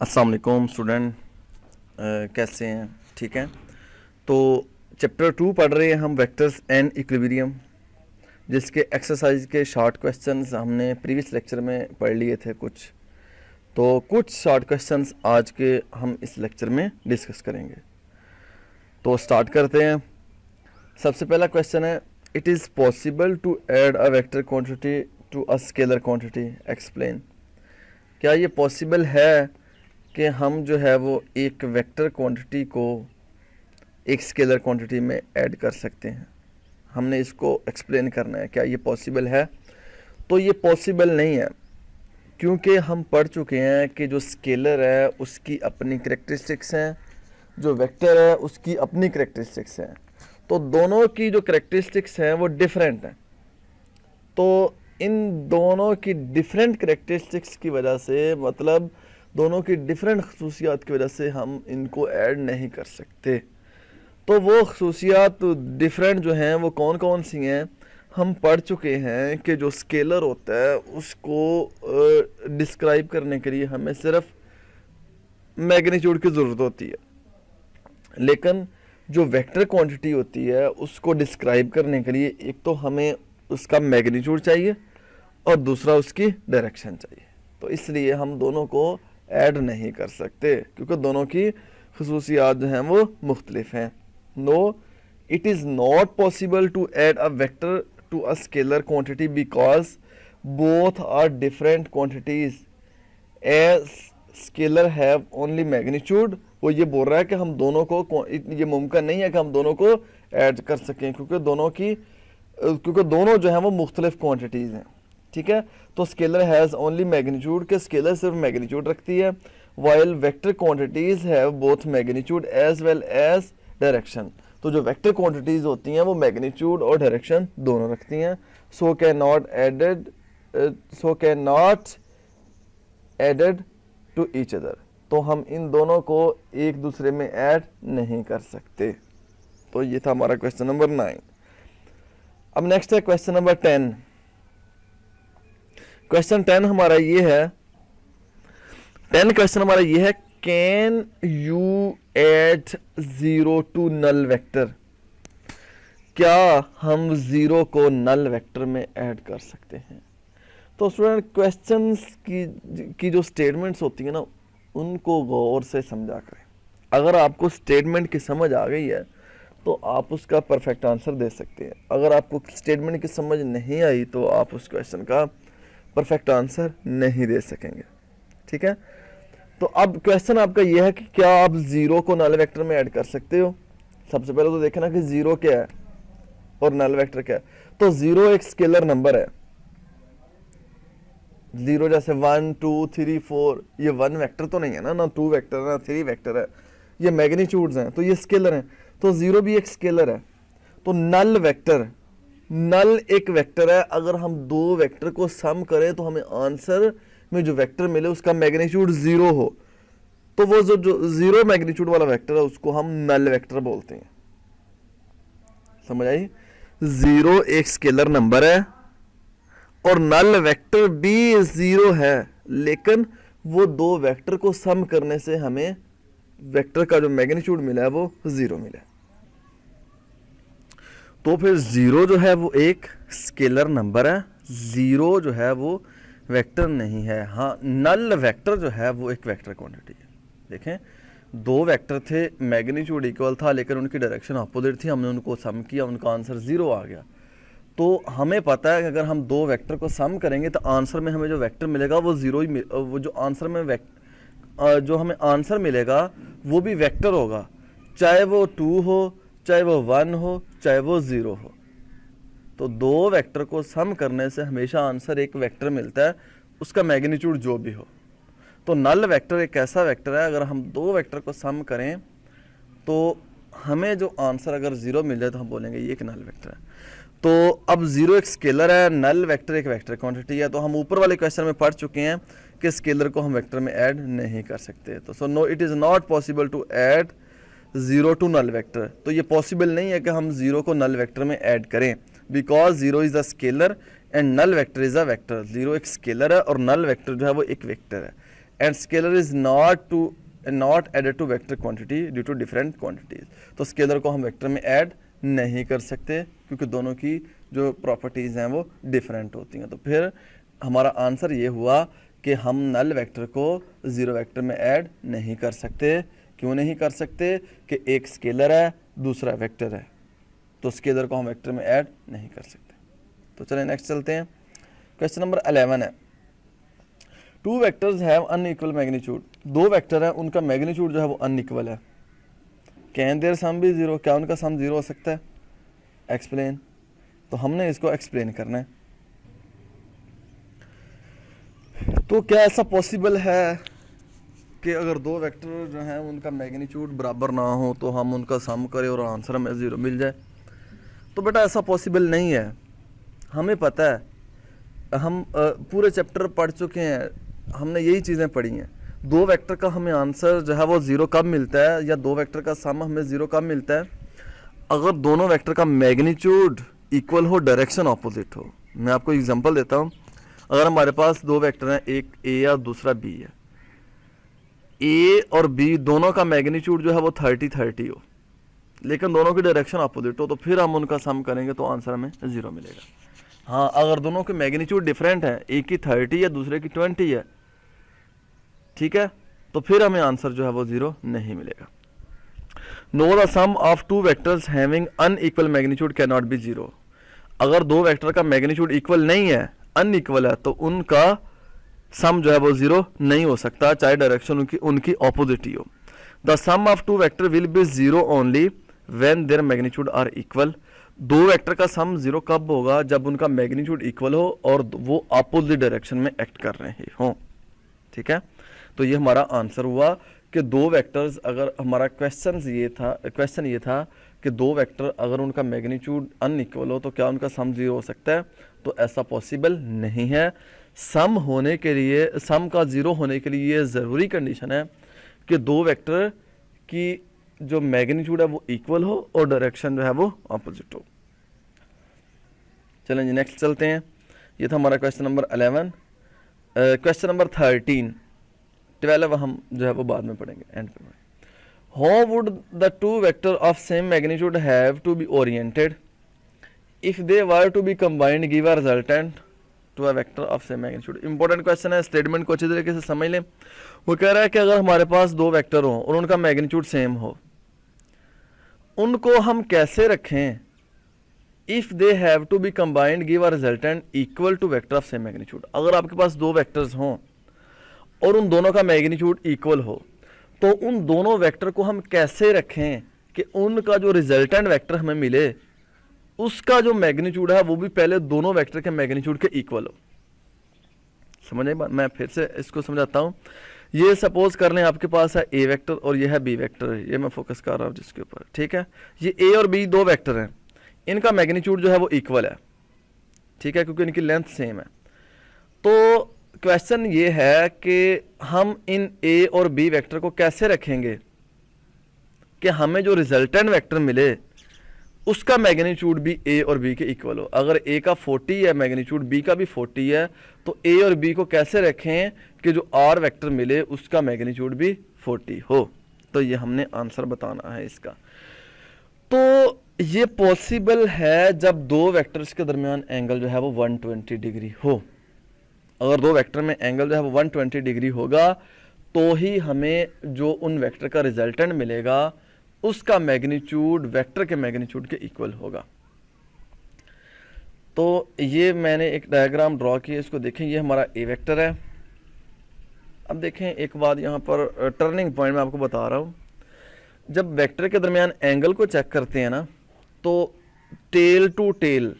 अस्सलाम वालेकुम स्टूडेंट, कैसे हैं? ठीक हैं। तो चैप्टर 2 पढ़ रहे हैं हम वेक्टर्स एंड इक्विलिब्रियम, जिसके एक्सरसाइज के शॉर्ट क्वेश्चंस हमने प्रीवियस लेक्चर में पढ़ लिए थे कुछ। तो कुछ शॉर्ट क्वेश्चंस आज के हम इस लेक्चर में डिस्कस करेंगे। तो स्टार्ट करते हैं। सबसे पहला क्वेश्चन है, it is possible to add a vector quantity to a scalar quantity, explain. क्या ये पॉसिबल है कि हम जो है वो एक वेक्टर क्वांटिटी को एक स्केलर क्वांटिटी में ऐड कर सकते हैं? हमने इसको एक्सप्लेन करना है, क्या ये पॉसिबल है? तो ये पॉसिबल नहीं है, क्योंकि हम पढ़ चुके हैं कि जो स्केलर है उसकी अपनी करेक्टरिस्टिक्स हैं, जो वेक्टर है उसकी अपनी करेक्टरिस्टिक्स हैं। तो दोनों की जो करेक्टरिस्टिक्स हैं वो डिफरेंट हैं। तो इन दोनों की डिफरेंट करेक्टरिस्टिक्स की वजह से, मतलब दोनों की डिफरेंट खसूसियात की वजह से हम इनको ऐड नहीं कर सकते। तो वो खसूसियात डिफरेंट जो हैं वो कौन कौन सी हैं, हम पढ़ चुके हैं कि जो स्केलर होता है उसको डिस्क्राइब करने के लिए हमें सिर्फ मैग्नीट्यूड की ज़रूरत होती है, लेकिन जो वेक्टर क्वांटिटी होती है उसको डिस्क्राइब करने के लिए एक तो हमें उसका मैग्नीट्यूड चाहिए और दूसरा उसकी डायरेक्शन चाहिए। तो इसलिए हम दोनों को ऐड नहीं कर सकते, क्योंकि दोनों की खसूसियात जो हैं वो मुख्तलिफ हैं। No, it is not possible to add a vector to a scalar quantity because both are different quantities as scalar have only magnitude. वो ये बोल रहा है कि हम दोनों को, ये मुमकिन नहीं है कि हम दोनों को ऐड कर सकें, क्योंकि दोनों जो हैं वो मुख्तलिफ क्वांटिटीज़ हैं। ठीक है। तो स्केलर हैज़ ओनली मैग्नीट्यूड, के स्केलर सिर्फ मैग्नीट्यूड रखती है, while vector quantities have both magnitude as well as direction. तो जो वेक्टर क्वांटिटीज़ होती हैं वो मैग्नीट्यूड और डायरेक्शन दोनों रखती हैं। So can not added to each other. तो हम इन दोनों को एक दूसरे में ऐड नहीं कर सकते। तो ये था हमारा क्वेश्चन नंबर 9। अब नेक्स्ट है क्वेश्चन नंबर 10। क्वेश्चन 10 हमारा ये है, 10 क्वेश्चन हमारा ये है, can you add zero to null vector? क्या हम जीरो को नल वेक्टर में ऐड कर सकते हैं? तो स्टूडेंट, क्वेश्चंस की जो स्टेटमेंट्स होती है ना, उनको गौर से समझा करें। अगर आपको स्टेटमेंट की समझ आ गई है तो आप उसका परफेक्ट आंसर दे सकते हैं। अगर आपको स्टेटमेंट की समझ नहीं आई तो आप उस क्वेश्चन का परफेक्ट आंसर नहीं दे सकेंगे। ठीक है। तो अब क्वेश्चन आपका यह है कि क्या आप जीरो को नल वेक्टर में ऐड कर सकते हो? सबसे पहले तो देखना कि जीरो क्या है और नल वेक्टर क्या है। तो जीरो एक स्केलर नंबर है। जीरो जैसे 1 2 3 4, ये 1 वेक्टर तो नहीं है ना 2 वेक्टर है ना 3 वेक्टर है, ये मैग्नीट्यूड्स हैं, तो ये स्केलर हैं। तो जीरो भी एक स्केलर है। तो नल वेक्टर, नल एक वेक्टर है। अगर हम दो वेक्टर को सम करें तो हमें आंसर में जो वेक्टर मिले उसका मैग्नीट्यूड जीरो हो, तो वो जो जीरो मैग्नीट्यूड वाला वेक्टर है उसको हम नल वेक्टर बोलते हैं। समझ आई? जीरो एक स्केलर नंबर है और नल वेक्टर भी जीरो है, लेकिन वो दो वेक्टर को सम करने से हमें वेक्टर का जो मैग्नीट्यूड मिला है वो जीरो मिला है। तो फिर जीरो जो है वो एक स्केलर नंबर है, जीरो जो है वो वेक्टर नहीं है। हाँ, नल वेक्टर जो है वो एक वेक्टर क्वांटिटी है। देखें, दो वेक्टर थे, मैग्नीट्यूड इक्वल था, लेकिन उनकी डायरेक्शन अपोजिट थी। हमने उनको सम किया, उनका आंसर जीरो आ गया। तो हमें पता है कि अगर हम दो वेक्टर को सम करेंगे तो आंसर में हमें जो वेक्टर मिलेगा वो जीरो ही वो जो आंसर में जो हमें आंसर मिलेगा वो भी वेक्टर होगा, चाहे वो 2 हो, चाहे वो 1 हो, चाहे वो 0 हो। तो दो वेक्टर को सम करने से हमेशा आंसर एक वेक्टर मिलता है, उसका मैग्नीट्यूड जो भी हो। तो नल वेक्टर एक ऐसा वेक्टर है, अगर हम दो वेक्टर को सम करें तो हमें जो आंसर अगर जीरो मिल जाए तो हम बोलेंगे ये एक नल वेक्टर है। तो अब जीरो एक स्केलर है, नल वेक्टर एक वेक्टर क्वांटिटी है। तो हम ऊपर वाले क्वेश्चन में पढ़ चुके हैं कि स्केलर को हम वेक्टर में ऐड नहीं कर सकते। तो so no, it is not possible to add zero to null vector. तो ये पॉसिबल नहीं है कि हम जीरो को नल वेक्टर में ऐड करें, because zero is a scalar and null vector is a vector. Zero एक स्केलर है और नल वेक्टर जो है वो एक वेक्टर है। And scalar is not added to vector quantity due to different quantities. तो स्केलर को हम वेक्टर में ऐड नहीं कर सकते क्योंकि दोनों की जो प्रॉपर्टीज़ हैं वो डिफरेंट होती हैं। तो फिर हमारा आंसर ये हुआ कि हम नल वेक्टर को ज़ीरो वेक्टर में ऐड नहीं कर सकते। क्यों नहीं कर सकते? कि एक स्केलर है, दूसरा वेक्टर है, तो स्केलर को हम वेक्टर में ऐड नहीं कर सकते। तो चलिए नेक्स्ट चलते हैं। क्वेश्चन नंबर 11 है, two vectors have unequal magnitude. दो वेक्टर हैं, उनका मैग्नीट्यूड जो है वो अनइक्वल है। कैन देयर सम भी ज़ीरो, क्या उनका सम ज़ीरो हो सकता है? एक्सप्लेन। तो हमने इसको एक्सप्लेन करना है। तो क्या ऐसा पॉसिबल है कि अगर दो वेक्टर जो हैं उनका मैग्नीट्यूड बराबर ना हो तो हम उनका सम करें और आंसर हमें ज़ीरो मिल जाए? तो बेटा ऐसा पॉसिबल नहीं है। हमें पता है, हम पूरे चैप्टर पढ़ चुके हैं, हमने यही चीज़ें पढ़ी हैं। दो वेक्टर का हमें आंसर जो है वो ज़ीरो कब मिलता है, या दो वेक्टर का सम हमें ज़ीरो कब मिलता है? अगर दोनों वेक्टर का मैग्नीट्यूड इक्वल हो, डायरेक्शन ऑपोजिट हो। मैं आपको एग्जांपल देता हूँ। अगर हमारे पास दो वेक्टर हैं, एक ए और दूसरा बी है, ए और बी दोनों का मैग्नीट्यूड जो है वो 30-30 हो, लेकिन दोनों की डायरेक्शन अपोजिट हो, तो फिर हम उनका सम करेंगे तो आंसर हमें ज़ीरो मिलेगा। हाँ, अगर दोनों के मैग्नीट्यूड डिफरेंट है, एक की 30 है, दूसरे की 20 है, ठीक है, तो फिर हमें आंसर जो है वो ज़ीरो नहीं मिलेगा। No the sum of two vectors having unequal magnitude can not be zero. अगर दो वेक्टर का मैग्नीट्यूड इक्वल नहीं है, अनइक्वल है, तो उनका सम जो है वो ज़ीरो नहीं हो सकता, चाहे डायरेक्शन उनकी ऑपोजिट ही हो। The sum of two vector will be zero only when their magnitude are equal. दो वेक्टर का सम ज़ीरो कब होगा? जब उनका मैग्नीट्यूड इक्वल हो और वो ऑपोजिट डायरेक्शन में एक्ट कर रहे हो। ठीक है, तो ये हमारा आंसर हुआ कि दो वेक्टर्स, अगर हमारा क्वेश्चन ये था कि दो वेक्टर अगर उनका मैग्नीट्यूड अनइक्वल हो तो क्या उनका सम ज़ीरो हो सकता है? तो ऐसा पॉसिबल नहीं है। सम होने के लिए, सम का ज़ीरो होने के लिए ये ज़रूरी कंडीशन है कि दो वेक्टर की जो मैग्नीट्यूड है वो इक्वल हो और डायरेक्शन जो है वो ऑपोजिट हो। चलें जी नेक्स्ट चलते हैं। ये था हमारा क्वेश्चन नंबर 11। क्वेश्चन नंबर 12 हम जो है वो बाद में पढ़ेंगे, एंड पे। How would the two vector of same magnitude have to be oriented if they were to be combined give a resultant to a vector of same magnitude. Important question है, statement को अच्छी तरीके से समझ लें। वो कह रहा है कि अगर हमारे पास दो वेक्टर हों और उनका मैग्नीट्यूड सेम हो, उनको हम कैसे रखें? If they have to be combined give a resultant equal to vector of same magnitude. अगर आपके पास दो वेक्टर्स हों और उन दोनों का मैग्नीट्यूड इक्वल हो, तो उन दोनों वेक्टर को हम कैसे रखें कि उनका जो रिजल्टेंट वेक्टर हमें मिले उसका जो मैग्नीट्यूड है वो भी पहले दोनों वेक्टर के मैग्नीट्यूड के इक्वल हो। समझ आई बात? मैं फिर से इसको समझाता हूँ। ये सपोज कर लें आपके पास है ए वेक्टर और ये है बी वेक्टर, ये मैं फोकस कर रहा हूँ जिसके ऊपर, ठीक है। ये ए और बी दो वेक्टर हैं, इनका मैग्नीट्यूड जो है वो इक्वल है, ठीक है, क्योंकि इनकी लेंथ सेम है। तो क्वेश्चन ये है कि हम इन ए और बी वेक्टर को कैसे रखेंगे कि हमें जो रिजल्टेंट वेक्टर मिले उसका मैग्नीट्यूड भी ए और बी के इक्वल हो। अगर ए का 40 है मैग्नीट्यूड, बी का भी 40 है, तो ए और बी को कैसे रखें कि जो आर वेक्टर मिले उसका मैग्नीट्यूड भी 40 हो। तो ये हमने आंसर बताना है इसका। तो ये पॉसिबल है जब दो वेक्टर्स के दरमियान एंगल जो है वो 120 डिग्री हो। अगर दो वेक्टर में एंगल जो है वो 120 डिग्री होगा तो ही हमें जो उन वेक्टर का रिजल्टेंट मिलेगा उसका मैग्नीट्यूड वेक्टर के मैग्नीट्यूड के इक्वल होगा। तो ये मैंने एक डायग्राम ड्रॉ किया, इसको देखें, ये हमारा ए वेक्टर है। अब देखें एक बात, यहाँ पर टर्निंग पॉइंट मैं आपको बता रहा हूँ। जब वेक्टर के दरमियान एंगल को चेक करते हैं ना, तो टेल टू टेल,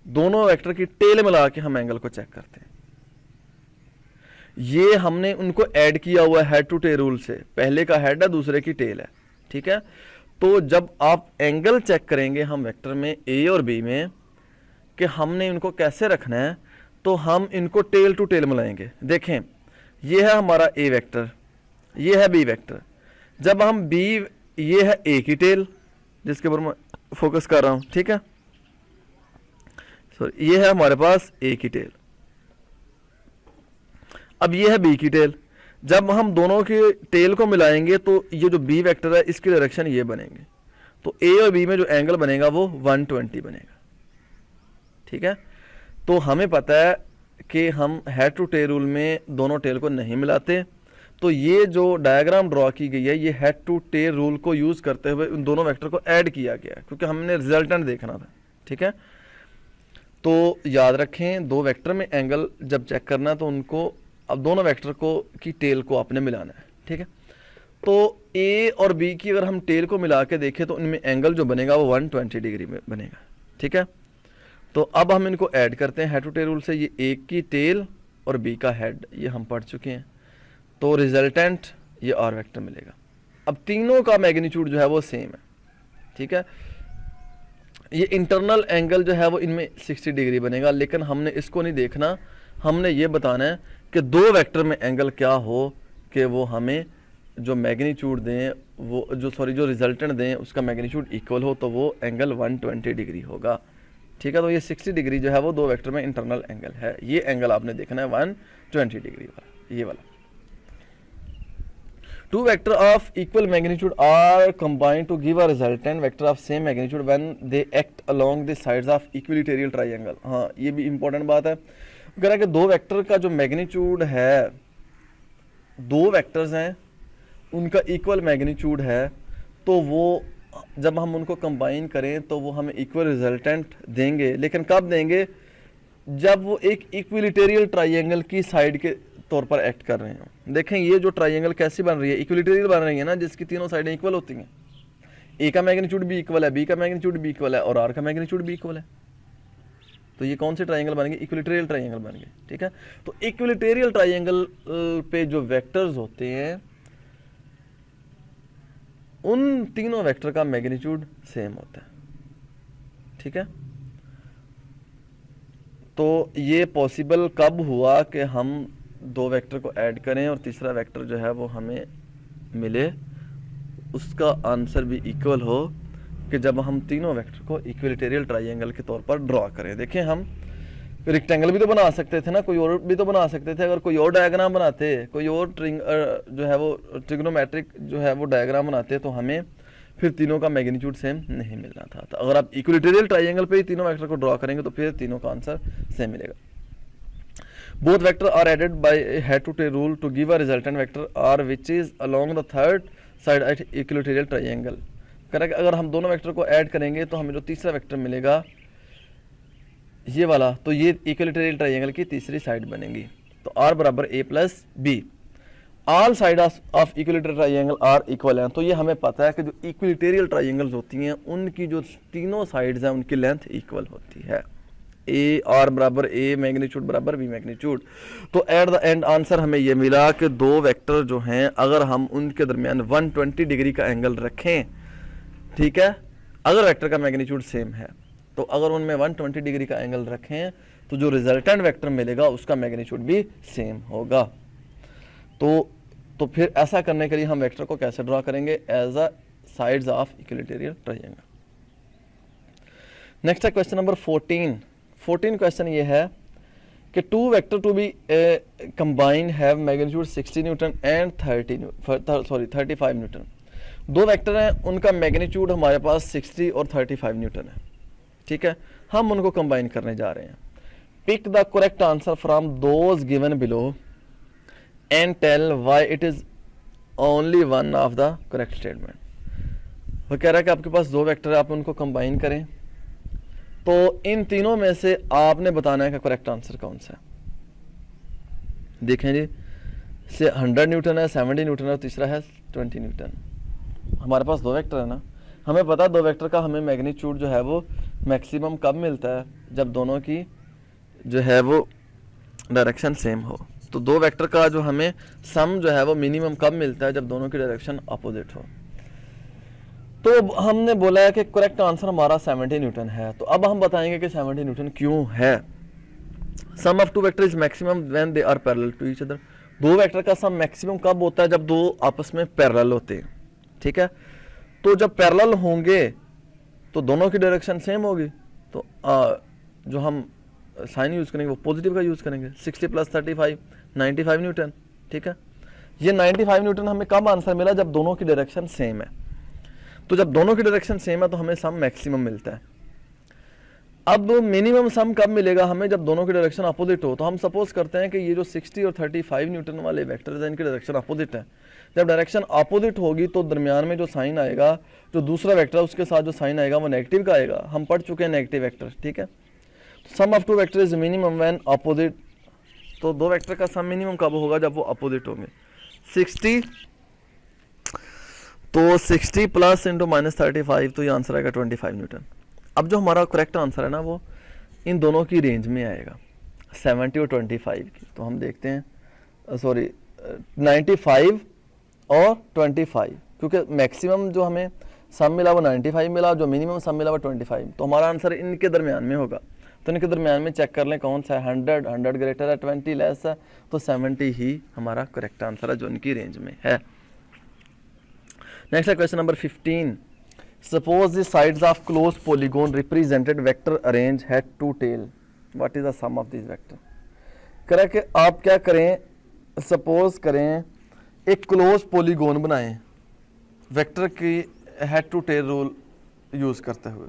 दोनों वेक्टर की टेल मिला के हम एंगल को चेक करते हैं। ये हमने उनको ऐड किया हुआ है हेड टू टेल रूल से, पहले का हेड है दूसरे की टेल है, ठीक है। तो जब आप एंगल चेक करेंगे हम वेक्टर में ए और बी में कि हमने इनको कैसे रखना है, तो हम इनको टेल टू टेल मिलाएंगे। देखें, ये है हमारा ए वेक्टर, ये है बी वेक्टर। जब हम बी, ये है ए की टेल जिसके ऊपर मैं फोकस कर रहा हूं, ठीक है, सॉरी, ये है हमारे पास ए की टेल। अब ये है बी की टेल। जब हम दोनों के टेल को मिलाएंगे तो ये जो बी वेक्टर है इसकी डायरेक्शन ये बनेंगे, तो ए और बी में जो एंगल बनेगा वो 120 बनेगा। ठीक है, तो हमें पता है कि हम हेड टू टेल रूल में दोनों टेल को नहीं मिलाते, तो ये जो डायग्राम ड्रॉ की गई है ये हेड टू टेल रूल को यूज़ करते हुए उन दोनों वेक्टर को ऐड किया गया है, क्योंकि हमने रिजल्टेंट देखना था। ठीक है, तो याद रखें दो वेक्टर में एंगल जब चेक करना है तो उनको, अब दोनों वेक्टर को की टेल को आपने मिलाना है। ठीक है, तो ए और बी की अगर हम टेल को मिला के देखें तो इनमें एंगल जो बनेगा वो 120 डिग्री में बनेगा। ठीक है, तो अब हम इनको ऐड करते हैं हेड टू टेल रूल से। ये ए की टेल और बी का हेड ये हम पढ़ चुके हैं, तो रिजल्टेंट ये आर वेक्टर मिलेगा। अब तीनों का मैग्नीट्यूड जो है वो सेम है। ठीक है, ये इंटरनल एंगल जो है वो इनमें 60 डिग्री बनेगा, लेकिन हमने इसको नहीं देखना, हमने ये बताना है कि दो वेक्टर में एंगल क्या हो कि वो हमें जो मैग्नीट्यूड दें वो जो रिजल्टेंट दें उसका मैग्नीट्यूड इक्वल हो, तो वो एंगल 120 डिग्री होगा। ठीक है, तो ये 60 डिग्री जो है वो दो वेक्टर में इंटरनल एंगल है, ये एंगल आपने देखना है 120 डिग्री वाला, ये वाला। Two vector of equal magnitude are combined to give a resultant vector of same magnitude when they act along the sides of equilateral triangle। हाँ, ये भी इंपॉर्टेंट बात है। कह रहा है कि दो वेक्टर का जो मैग्नीट्यूड है, दो वेक्टर्स हैं उनका इक्वल मैग्नीट्यूड है, तो वो जब हम उनको कंबाइन करें तो वो हमें इक्वल रिजल्टेंट देंगे, लेकिन कब देंगे? जब वो एक इक्विलिटेरियल ट्राइंगल की साइड के तौर पर एक्ट कर रहे हैं। देखें ये जो ट्राइंगल कैसी बन रही है, इक्विलिटेरियल बन रही है ना, जिसकी तीनों साइडें इक्वल होती हैं। ए का मैग्नीट्यूड भी इक्वल है, बी का मैग्नीट्यूड भी इक्वल है और आर का मैग्नीट्यूड भी इक्वल है। तो ये कौन से ट्राइंगल बन गए? इक्विलिटेरियल ट्राइंगल बन गए। ठीक है, तो इक्विलिटेरियल ट्राइंगल पे जो वेक्टर्स होते हैं उन तीनों वेक्टर का मैग्नीट्यूड सेम होता है। ठीक है, तो ये पॉसिबल कब हुआ कि हम दो वेक्टर को ऐड करें और तीसरा वेक्टर जो है वो हमें मिले, उसका आंसर भी इक्वल हो, कि जब हम तीनों वेक्टर को इक्विलिटेरियल ट्राइंगल के तौर पर ड्रॉ करें। देखें हम रेक्टेंगल भी तो बना सकते थे ना, कोई और भी तो बना सकते थे। अगर कोई और डायग्राम बनाते, कोई और जो है वो ट्रिग्नोमेट्रिक जो है वो डायग्राम बनाते, तो हमें फिर तीनों का मैग्नीट्यूड सेम नहीं मिलना था। तो अगर आप इक्विलिटेरियल ट्राइंगल पे ही तीनों वेक्टर को ड्रॉ करेंगे तो फिर तीनों का आंसर सेम मिलेगा। Both vector are added by a head to tail rule to give a resultant vector r which is along the third side at equilateral triangle। Correct, अगर हम दोनों वेक्टर को ऐड करेंगे तो हमें जो तीसरा वेक्टर मिलेगा ये वाला, तो ये इक्विलिटेरियल ट्राइंगल की तीसरी साइड बनेगी। तो r बराबर a plus B, all side of equilateral triangle are equal है। तो ये हमें पता है कि जो इक्विलिटेरियल ट्राइंगल्स होती हैं उनकी जो तीनों साइड्स हैं उनकी लेंथ इक्वल होती है। ए आर बराबर ए मैग्नीट्यूड बराबर बी मैग्नीट्यूड। तो एट द एंड आंसर हमें ये मिला कि दो वेक्टर जो हैं अगर हम उनके दरमियान 120 डिग्री का एंगल रखें, ठीक है, अगर वेक्टर का मैग्नीट्यूड सेम है, तो अगर उनमें 120 डिग्री का एंगल रखें तो जो रिजल्टेंट वेक्टर मिलेगा उसका मैग्नीट्यूड भी सेम होगा। तो फिर ऐसा करने के लिए हम वेक्टर को कैसे ड्रॉ करेंगे? As a sides of equilateral triangle. Next है क्वेश्चन नंबर 14 क्वेश्चन ये है कि two vector to be combined have magnitude 60 newton and 35 newton. दो वेक्टर हैं, उनका मैग्नीट्यूड हमारे पास 60 और 35 न्यूटन है। ठीक है, हम उनको कंबाइन करने जा रहे हैं। Pick the correct answer from those given below and tell why it is only one of the correct statement. वो कह रहा है कि आपके पास दो वेक्टर है, आप उनको कंबाइन करें, तो इन तीनों में से आपने बताना है कि करेक्ट आंसर कौन सा है। देखें जी, से 100 न्यूटन है, 70 न्यूटन है और तीसरा है 20 न्यूटन। हमारे पास दो वेक्टर है ना, हमें पता है दो वेक्टर का हमें मैग्नीट्यूड जो है वो मैक्सिमम कब मिलता है? जब दोनों की जो है वो डायरेक्शन सेम हो। तो दो वेक्टर का जो हमें सम जो है वो मिनिमम कब मिलता है? जब दोनों की डायरेक्शन अपोजिट हो। तो हमने बोला है कि करेक्ट आंसर हमारा 70 न्यूटन है। तो अब हम बताएंगे कि 70 न्यूटन क्यों है। Sum of two vector is maximum when they are parallel to each other. दो वेक्टर का सम मैक्सिमम कब होता है? जब दो आपस में पैरेलल होते हैं। ठीक है, तो जब पैरेलल होंगे तो दोनों की डायरेक्शन सेम होगी, तो जो हम साइन यूज करेंगे वो पॉजिटिव का यूज करेंगे। 60 + 35 95 न्यूटन। ठीक है, ये 95 न्यूटन हमें कब आंसर मिला, जब दोनों की डायरेक्शन सेम है। तो जब दोनों की डायरेक्शन सेम है तो हमें सम मैक्सिमम मिलता है। अब मिनिमम सम कब मिलेगा हमें, जब दोनों की डायरेक्शन अपोजिट हो। तो हम सपोज करते हैं कि ये जो 60 और 35 न्यूटन वाले वेक्टर्स हैं इनकी डायरेक्शन अपोजिट है। जब डायरेक्शन अपोजिट होगी तो दरमियान में जो साइन आएगा, जो दूसरा वेक्टर है उसके साथ जो साइन आएगा वो नेगेटिव का आएगा। हम पढ़ चुके हैं नेगेटिव वेक्टर, ठीक है। Sum of two vector is minimum when opposite. तो दो वेक्टर का सम मिनिमम कब होगा, जब वो अपोजिट होंगे। 60 तो 60 प्लस इंटू माइनस 35, तो ये आंसर आएगा 25 न्यूटन। अब जो हमारा करेक्ट आंसर है ना वो इन दोनों की रेंज में आएगा, 70 और 25 की। तो हम देखते हैं, सॉरी 95 और 25, क्योंकि मैक्सिमम जो हमें सम मिला वो 95 मिला, जो मिनिमम सम मिला वो 25। तो हमारा आंसर इनके दरमियान में होगा। तो इनके दरमियान में चेक कर लें कौन सा है, 100 ग्रेटर है, 20 लेस है, तो 70 ही हमारा करेक्ट आंसर है जो इनकी रेंज में है। नेक्स्ट है question number 15। Suppose the sides of closed polygon represented vector arrange head to tail. What is the sum of these vector? करें कि आप क्या करें, सपोज करें एक क्लोज पॉलीगोन बनाएं वेक्टर की head to tail rule use करते हुए।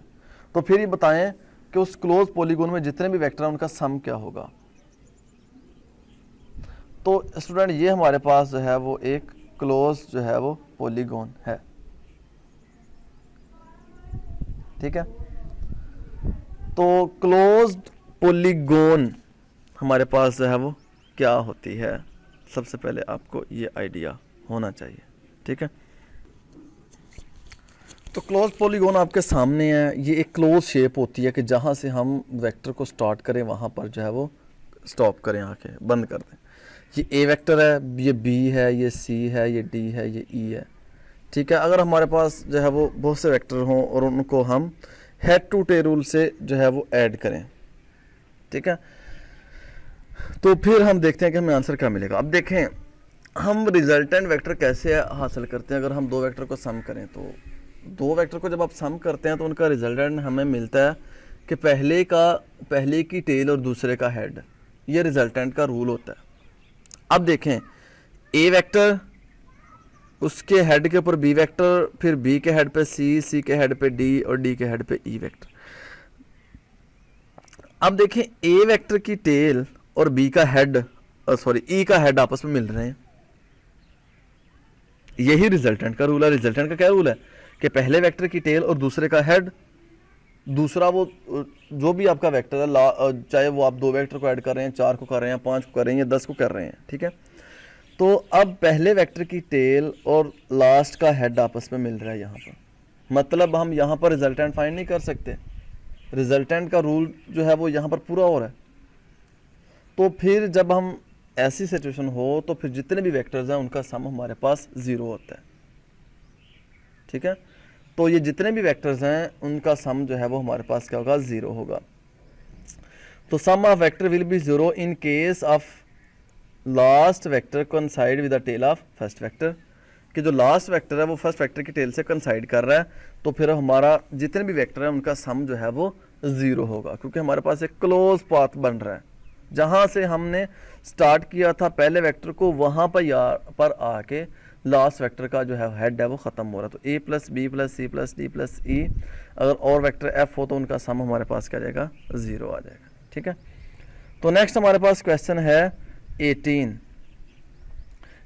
तो फिर ये बताएं कि उस क्लोज पॉलीगोन में जितने भी वेक्टर हैं उनका सम क्या होगा। तो स्टूडेंट ये हमारे पास जो है वो एक क्लोज जो है वो पॉलीगोन है, ठीक है। तो क्लोज्ड पॉलीगोन हमारे पास जो है वो क्या होती है, सबसे पहले आपको ये आइडिया होना चाहिए, ठीक है। तो क्लोज पॉलीगोन आपके सामने है। ये एक क्लोज शेप होती है कि जहाँ से हम वेक्टर को स्टार्ट करें वहाँ पर जो है वो स्टॉप करें, आके बंद कर दें। ये ए वेक्टर है, ये बी है, ये सी है, ये डी है, ये ई है, ठीक है। अगर हमारे पास जो है वो बहुत से वेक्टर हों और उनको हम हेड टू टेल रूल से जो है वो ऐड करें, ठीक है, तो फिर हम देखते हैं कि हमें आंसर क्या मिलेगा। अब देखें हम रिजल्टेंट वेक्टर कैसे हासिल करते हैं। अगर हम दो वेक्टर को सम करें तो दो वेक्टर को जब आप सम करते हैं तो उनका रिजल्टेंट हमें मिलता है कि पहले की टेल और दूसरे का हेड, ये रिजल्टेंट का रूल होता है। अब देखें ए वेक्टर, उसके हेड के ऊपर बी वेक्टर, फिर बी के हेड पे सी, सी के हेड पे डी और डी के हेड पे ई वेक्टर। अब देखें ए वेक्टर की टेल और बी का हेड, सॉरी ई का हेड आपस में मिल रहे हैं। यही रिजल्टेंट का रूल है। रिजल्टेंट का क्या रूल है कि पहले वेक्टर की टेल और दूसरे का हेड, दूसरा वो जो भी आपका वेक्टर है, चाहे वो आप दो वेक्टर को ऐड कर रहे हैं, 4 को कर रहे हैं, 5 को कर रहे हैं या 10 को कर रहे हैं, ठीक है। तो अब पहले वेक्टर की टेल और लास्ट का हेड आपस में मिल रहा है यहाँ पर, मतलब हम यहाँ पर रिजल्टेंट फाइंड नहीं कर सकते। रिजल्टेंट का रूल जो है वो यहाँ पर पूरा हो रहा है। तो फिर जब हम ऐसी सिचुएशन हो तो फिर जितने भी वेक्टर्स हैं उनका सम हमारे पास 0 होता है, ठीक है। तो ये जितने भी वेक्टर्स हैं उनका सम जो है वो हमारे पास क्या होगा, 0 होगा। तो sum of vector will be 0 in case of last vector coincide with the tail of first vector, कि जो लास्ट वेक्टर है वो फर्स्ट वेक्टर की टेल से कोइंसाइड कर रहा है। तो फिर हमारा जितने भी वेक्टर हैं उनका सम जो है वो 0 होगा, क्योंकि हमारे पास एक क्लोज पाथ बन रहा है। जहाँ से हमने स्टार्ट किया था पहले वेक्टर को, वहाँ पर आके लास्ट वेक्टर का जो है हेड है वो ख़त्म हो रहा है। तो a plus B plus C plus D plus E, अगर और वेक्टर f हो तो उनका सम हमारे पास क्या जाएगा, 0 आ जाएगा, ठीक है। तो नेक्स्ट हमारे पास क्वेश्चन है 18।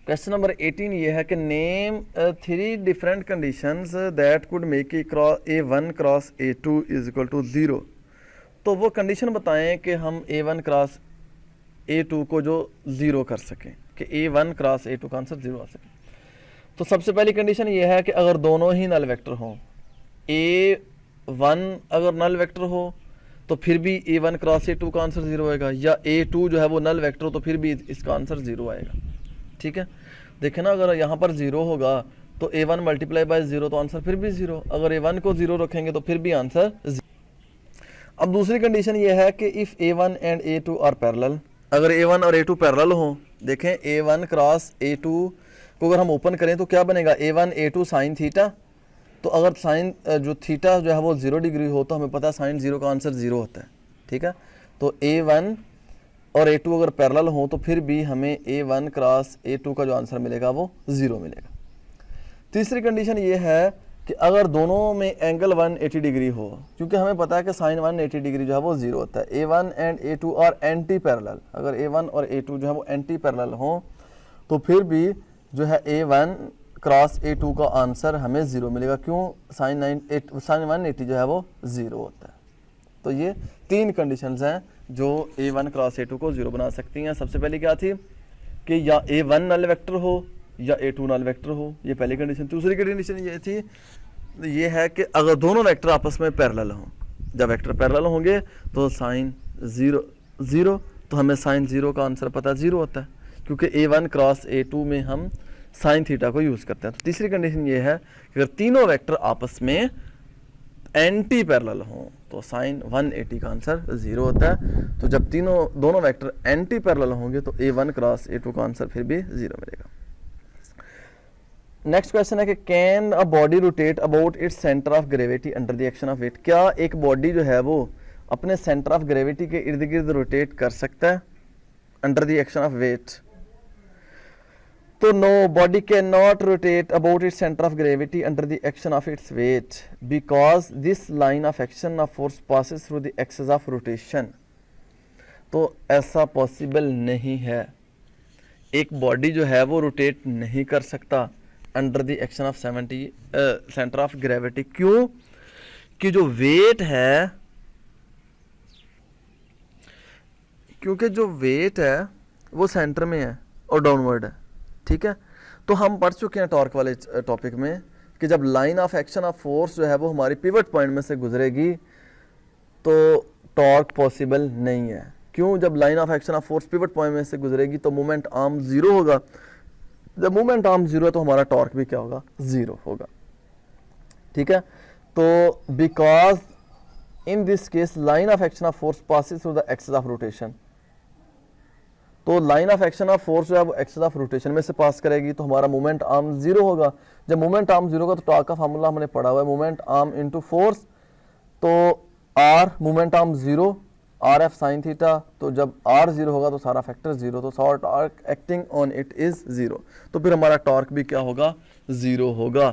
क्वेश्चन नंबर 18 ये है कि name 3 different conditions that could make A1 cross A2 is equal to 0। तो वो कंडीशन बताएं कि हम A1 क्रॉस A2 को जो 0 कर सकें, कि A1 क्रॉस A2 का आंसर 0 आ सके। तो सबसे पहली कंडीशन ये है कि अगर दोनों ही नल वेक्टर हों, A1 अगर नल वेक्टर हो तो फिर भी A1 क्रॉस A2 का आंसर 0 आएगा, या A2 जो है वो नल वेक्टर हो तो फिर भी इसका आंसर 0 आएगा, ठीक है। देखें ना, अगर यहाँ पर 0 होगा तो A1 मल्टीप्लाई बाय 0 तो आंसर फिर भी 0, अगर A1 को 0 रखेंगे तो फिर भी आंसर 0। अब दूसरी कंडीशन ये है कि if A1 and A2 are parallel, अगर A1 और A2 पैरेलल हो, देखें A1 क्रॉस A2 को अगर हम ओपन करें तो क्या बनेगा, A1 A2 साइन थीटा। तो अगर साइन जो थीटा जो है वो 0 डिग्री हो तो हमें पता है साइन 0 का आंसर 0 होता है, ठीक है। तो A1 और A2 अगर पैरेलल हो तो फिर भी हमें A1 क्रॉस A2 का जो आंसर मिलेगा वो 0 मिलेगा। तीसरी कंडीशन ये है कि अगर दोनों में एंगल 180 डिग्री हो, क्योंकि हमें पता है कि साइन 180 डिग्री जो है वो 0 होता है। A1 and A2 are anti parallel, अगर A1 और A2 जो है वो एंटी पैरेलल हो तो फिर भी जो है A1 क्रॉस A2 का आंसर हमें 0 मिलेगा। क्यों? साइन 180 जो है वो 0 होता है। तो ये 3 कंडीशंस हैं जो A1 क्रॉस A2 को 0 बना सकती हैं। सबसे पहले क्या थी कि या A1 नल वेक्टर हो या A2 नल वेक्टर हो, ये पहली कंडीशन। दूसरी कंडीशन ये थी, ये है कि अगर दोनों वेक्टर आपस में पैरेलल हों, जब वेक्टर पैरेलल होंगे तो साइन 0 तो हमें साइन 0 का आंसर पता 0 होता है, क्योंकि A1 क्रॉस A2 में हम साइन थीटा को यूज़ करते हैं। तो तीसरी कंडीशन ये है कि अगर तीनों वेक्टर आपस में एंटी पैरेलल हों तो साइन 180 का आंसर 0 होता है। तो जब दोनों वेक्टर एंटी पैरेलल होंगे तो A1 क्रॉस A2 का आंसर फिर भी 0 मिलेगा। नेक्स्ट क्वेश्चन है कि can a body rotate about its centre of gravity under the action of weight. क्या एक बॉडी जो है वो अपने सेंटर ऑफ ग्रेविटी के इर्द गिर्द रोटेट कर सकता है under the action of weight? तो no, body can not rotate about its centre of gravity under the action of its weight because this line of action of force passes through the axis of rotation. तो ऐसा possible नहीं है, एक body जो है वो rotate नहीं कर सकता under the action of centre of gravity. क्यों? कि जो वेट है, क्योंकि जो वेट है वो सेंटर में है और डाउनवर्ड है, ठीक है। तो हम पढ़ चुके हैं टॉर्क वाले टॉपिक में कि जब line of action of force जो है वो हमारी पिवट पॉइंट में से गुजरेगी तो टॉर्क पॉसिबल नहीं है। क्यों? जब line of action of force pivot point में से गुजरेगी तो मोमेंट आर्म 0 होगा। जब मोमेंट आर्म 0 है तो हमारा टॉर्क भी क्या होगा? 0 होगा, ठीक है। तो because in this case line of action of force passes through the axis of rotation, तो line of action of force जो है वो एक्सिस ऑफ रोटेशन में से पास करेगी तो हमारा मोमेंट आर्म 0 होगा। जब मोमेंट आर्म 0 होगा तो टॉर्क का फार्मूला हमने पढ़ा हुआ है, मोमेंट आर्म इनटू फोर्स। तो R moment arm 0 RF sine theta, तो जब R 0 होगा तो सारा फैक्टर 0, तो सारा torque acting on it is 0, तो फिर हमारा टॉर्क भी क्या होगा? 0 होगा।